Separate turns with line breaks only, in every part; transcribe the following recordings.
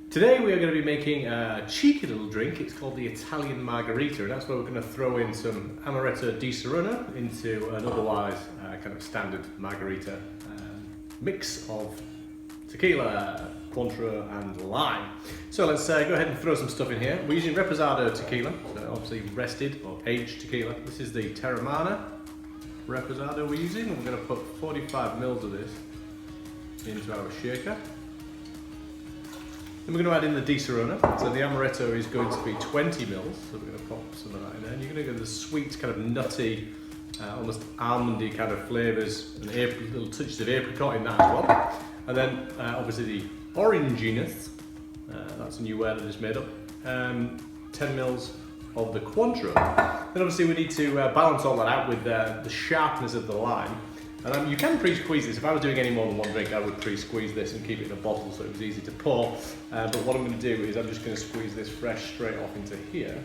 Today we are going to be making a cheeky little drink. It's called the Italian Margarita, and that's where we're going to throw in some Amaretto di Serrano into an otherwise kind of standard margarita mix of tequila, Cointreau and lime. So let's go ahead and throw some stuff in here. We're using Reposado tequila, so obviously rested or aged tequila. This is the Terramana Reposado we're using, and we're going to put 45 mils of this into our shaker. Then we're going to add in the Di Serrano. So the Amaretto is going to be 20 mils, so we're going to pop some of that in there. And you're going to get the sweet, kind of nutty, almost almondy kind of flavours, and little touches of apricot in that as well. And then obviously the oranginess, that's a new word I just made up, 10 mils of the Cointreau. Then obviously we need to balance all that out with the sharpness of the lime. And you can pre-squeeze this. If I was doing any more than one drink, I would pre-squeeze this and keep it in a bottle so it was easy to pour. But what I'm going to do is I'm just going to squeeze this fresh straight off into here.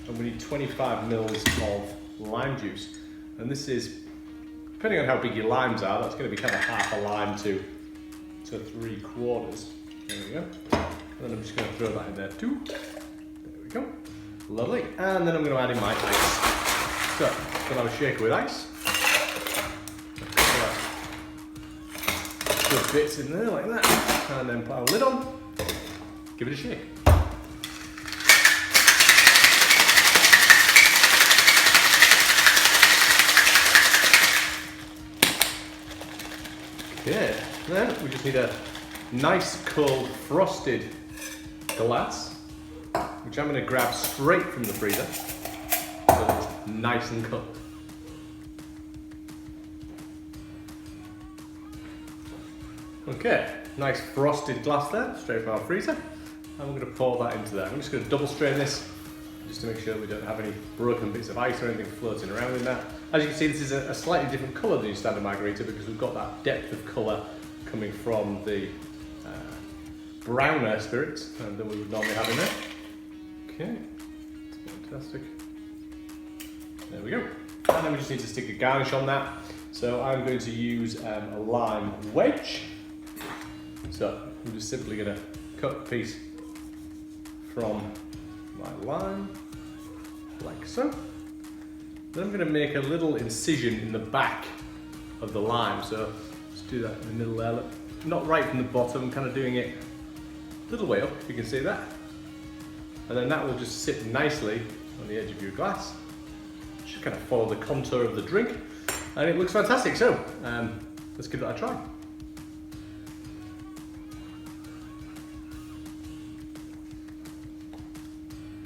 And we need 25 mils of lime juice. And this is, depending on how big your limes are, that's going to be kind of half a lime to 3/4. There we go. And then I'm just going to throw that in there too. There we go. Lovely. And then I'm going to add in my ice. So, I'm going to have a shaker with ice. Good bits in there like that, and then put our lid on, give it a shake. Okay, then we just need a nice cold frosted glass, which I'm going to grab straight from the freezer, so it's nice and cold. Okay, nice frosted glass there, straight from our freezer. And we're going to pour that into there. I'm just going to double strain this, just to make sure we don't have any broken bits of ice or anything floating around in that. As you can see, this is a slightly different colour than your standard margarita because we've got that depth of colour coming from the browner spirits than we would normally have in there. Okay, that's fantastic. There we go. And then we just need to stick a garnish on that. So I'm going to use a lime wedge. So I'm just simply going to cut a piece from my lime, like so. Then I'm going to make a little incision in the back of the lime. So just do that in the middle there, not right from the bottom, kind of doing it a little way up, if you can see that. And then that will just sit nicely on the edge of your glass. Just kind of follow the contour of the drink. And it looks fantastic, so let's give that a try.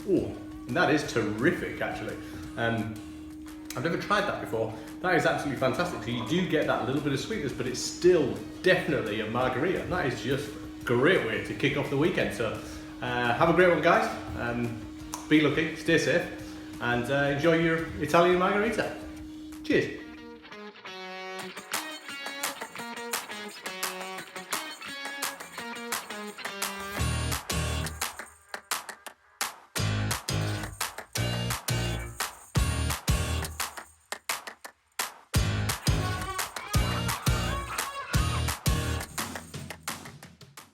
Oh, and that is terrific actually. I've never tried that before. That is absolutely fantastic. So you do get that little bit of sweetness, but it's still definitely a margarita. And that is just a great way to kick off the weekend. So have a great one, guys. Be lucky, stay safe, and enjoy your Italian margarita. Cheers.